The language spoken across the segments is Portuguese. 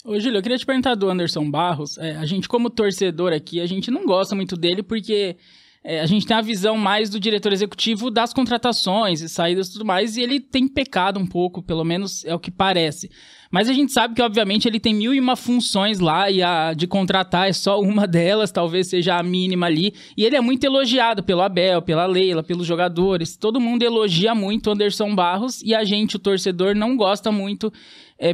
Ô, Júlio, eu queria te perguntar do Anderson Barros. A gente, como torcedor aqui, a gente não gosta muito dele porque a gente tem a visão mais do diretor executivo das contratações e saídas e tudo mais, e ele tem pecado um pouco, pelo menos é o que parece. Mas a gente sabe que, obviamente, ele tem 1001 funções lá e a de contratar é só uma delas, talvez seja a mínima ali. E ele é muito elogiado pelo Abel, pela Leila, pelos jogadores. Todo mundo elogia muito o Anderson Barros e a gente, o torcedor, não gosta muito,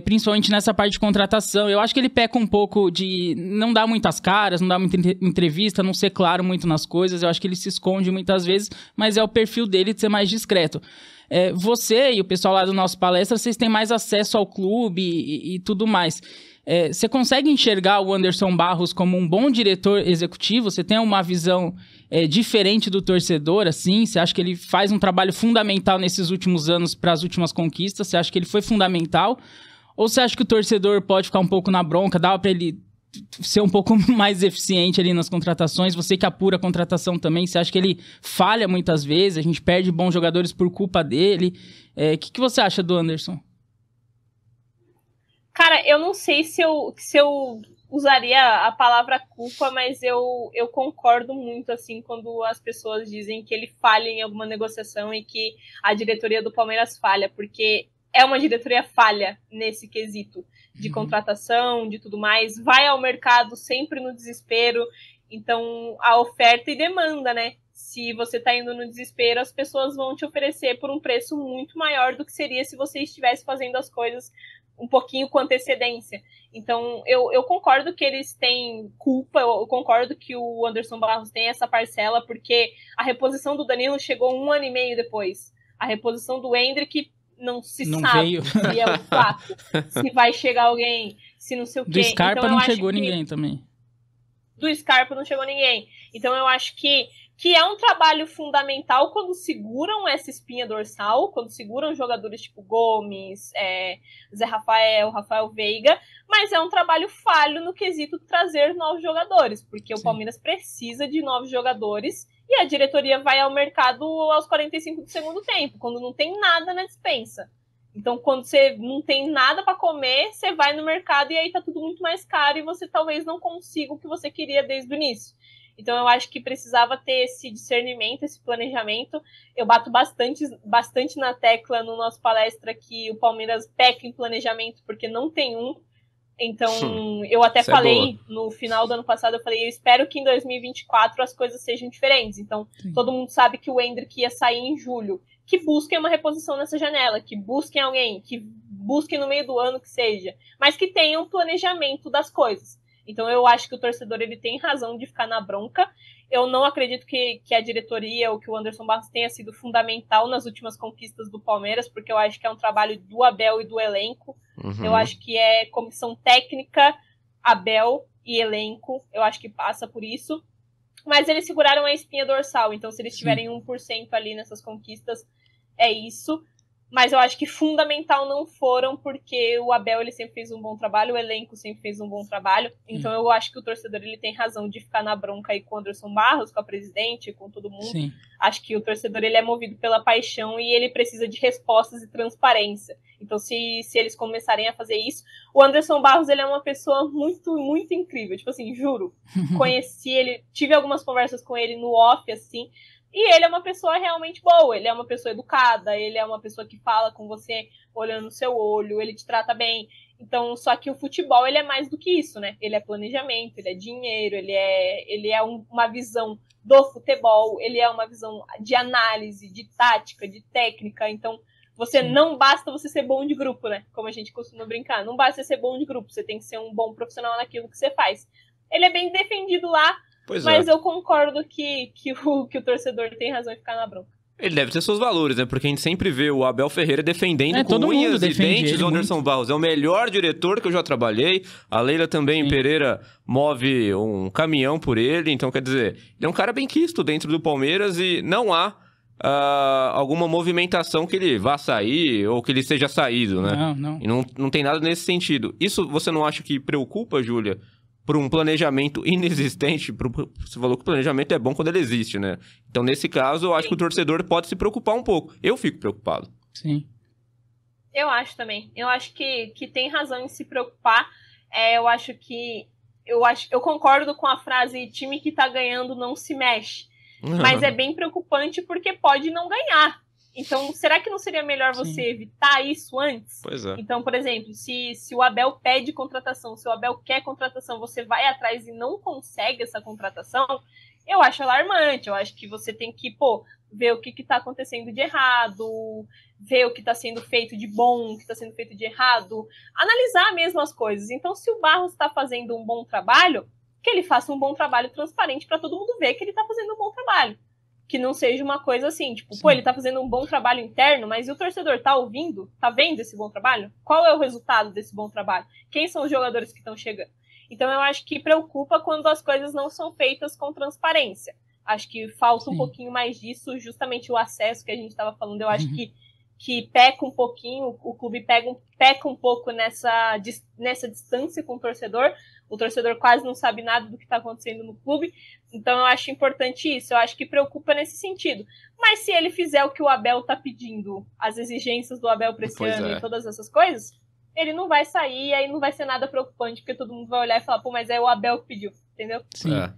principalmente nessa parte de contratação. Eu acho que ele peca um pouco de não dar muitas caras, não dar muita entrevista, não ser claro muito nas coisas. Eu acho que ele se esconde muitas vezes, mas é o perfil dele de ser mais discreto. Você e o pessoal lá do nosso palestra, vocês têm mais acesso ao clube e tudo mais. Você consegue enxergar o Anderson Barros como um bom diretor executivo? Você tem uma visão diferente do torcedor, assim? Você acha que ele faz um trabalho fundamental nesses últimos anos para as últimas conquistas? Você acha que ele foi fundamental? Ou você acha que o torcedor pode ficar um pouco na bronca, dá para ele ser um pouco mais eficiente ali nas contratações? Você que apura a contratação também, você acha que ele falha muitas vezes, a gente perde bons jogadores por culpa dele? O que você acha do Anderson? Cara, eu não sei se eu usaria a palavra culpa, mas eu concordo muito, assim, quando as pessoas dizem que ele falha em alguma negociação e que a diretoria do Palmeiras falha, porque é uma diretoria falha nesse quesito de contratação, de tudo mais, vai ao mercado sempre no desespero, então a oferta e demanda, né? Se você tá indo no desespero, as pessoas vão te oferecer por um preço muito maior do que seria se você estivesse fazendo as coisas um pouquinho com antecedência. Então, eu concordo que eles têm culpa, eu concordo que o Anderson Barros tem essa parcela, porque a reposição do Danilo chegou 1 ano e meio depois. A reposição do Endrick não sabe veio. se é um fato, se vai chegar alguém, se não sei o quê. Do Scarpa então, não chegou ninguém também. Do Scarpa não chegou ninguém. Então eu acho que é um trabalho fundamental quando seguram essa espinha dorsal, quando seguram jogadores tipo Gomes, Zé Rafael Veiga, mas é um trabalho falho no quesito trazer novos jogadores, porque Sim. O Palmeiras precisa de novos jogadores e a diretoria vai ao mercado aos 45 do segundo tempo, quando não tem nada na despensa. Então, quando você não tem nada para comer, você vai no mercado e aí tá tudo muito mais caro e você talvez não consiga o que você queria desde o início. Então, eu acho que precisava ter esse discernimento, esse planejamento. Eu bato bastante na tecla no nosso palestra que o Palmeiras peca em planejamento porque não tem um. Então, eu até falei no final do ano passado, eu espero que em 2024 as coisas sejam diferentes. Então, todo mundo sabe que o Endrick ia sair em julho. Que busquem uma reposição nessa janela, que busquem alguém, que busquem no meio do ano que seja, mas que tenham um planejamento das coisas. Então eu acho que o torcedor ele tem razão de ficar na bronca. Eu não acredito que a diretoria ou que o Anderson Barros tenha sido fundamental nas últimas conquistas do Palmeiras, porque eu acho que é um trabalho do Abel e do elenco. Uhum. Eu acho que é comissão técnica, Abel e elenco. Eu acho que passa por isso. Mas eles seguraram a espinha dorsal, então se eles tiverem 1% ali nessas conquistas, é isso. Mas eu acho que fundamental não foram, porque o Abel ele sempre fez um bom trabalho, o elenco sempre fez um bom trabalho. Então eu acho que o torcedor ele tem razão de ficar na bronca aí com o Anderson Barros, com a presidente, com todo mundo. Sim. Acho que o torcedor ele é movido pela paixão e ele precisa de respostas e transparência. Então se eles começarem a fazer isso... O Anderson Barros ele é uma pessoa muito, muito incrível. Tipo assim, juro. Conheci ele, tive algumas conversas com ele no off, assim... E ele é uma pessoa realmente boa, ele é uma pessoa educada, ele é uma pessoa que fala com você olhando no seu olho, ele te trata bem. Então, só que o futebol, ele é mais do que isso, né? Ele é planejamento, ele é dinheiro, ele é uma visão do futebol, ele é uma visão de análise, de tática, de técnica. Então, não basta você ser bom de grupo, né? Como a gente costuma brincar. Não basta ser bom de grupo, você tem que ser um bom profissional naquilo que você faz. Ele é bem defendido lá, mas eu concordo que o torcedor tem razão em ficar na bronca. Ele deve ter seus valores, né? Porque a gente sempre vê o Abel Ferreira defendendo com unhas e dentes o Anderson Barros. É o melhor diretor que eu já trabalhei. A Leila também, Pereira, move um caminhão por ele. Então, quer dizer, ele é um cara bem quisto dentro do Palmeiras e não há alguma movimentação que ele vá sair ou que ele seja saído, né? Não. E não tem nada nesse sentido. Isso você não acha que preocupa, Júlia? Por um planejamento inexistente, você falou que o planejamento é bom quando ele existe, né? Então, nesse caso, eu acho que o torcedor pode se preocupar um pouco. Eu fico preocupado. Sim. Eu acho também. Eu acho que tem razão em se preocupar. eu concordo com a frase time que tá ganhando não se mexe. Mas é bem preocupante porque pode não ganhar. Então, será que não seria melhor você evitar isso antes? Pois é. Então, por exemplo, se o Abel pede contratação, se o Abel quer contratação, você vai atrás e não consegue essa contratação, eu acho alarmante. Eu acho que você tem que, ver o que está acontecendo de errado, ver o que está sendo feito de bom, o que está sendo feito de errado, analisar mesmo as coisas. Então, se o Barros está fazendo um bom trabalho, que ele faça um bom trabalho transparente para todo mundo ver que ele está fazendo um bom trabalho. Que não seja uma coisa assim, tipo, ele tá fazendo um bom trabalho interno, mas e o torcedor tá ouvindo? Tá vendo esse bom trabalho? Qual é o resultado desse bom trabalho? Quem são os jogadores que estão chegando? Então eu acho que preocupa quando as coisas não são feitas com transparência. Acho que falta um pouquinho mais disso, justamente o acesso que a gente estava falando. Eu acho que peca um pouquinho, o clube peca um pouco nessa distância com o torcedor quase não sabe nada do que está acontecendo no clube, então eu acho importante isso, eu acho que preocupa nesse sentido. Mas se ele fizer o que o Abel está pedindo, as exigências do Abel para esse ano e todas essas coisas, ele não vai sair, aí não vai ser nada preocupante, porque todo mundo vai olhar e falar, mas é o Abel que pediu, entendeu? Sim.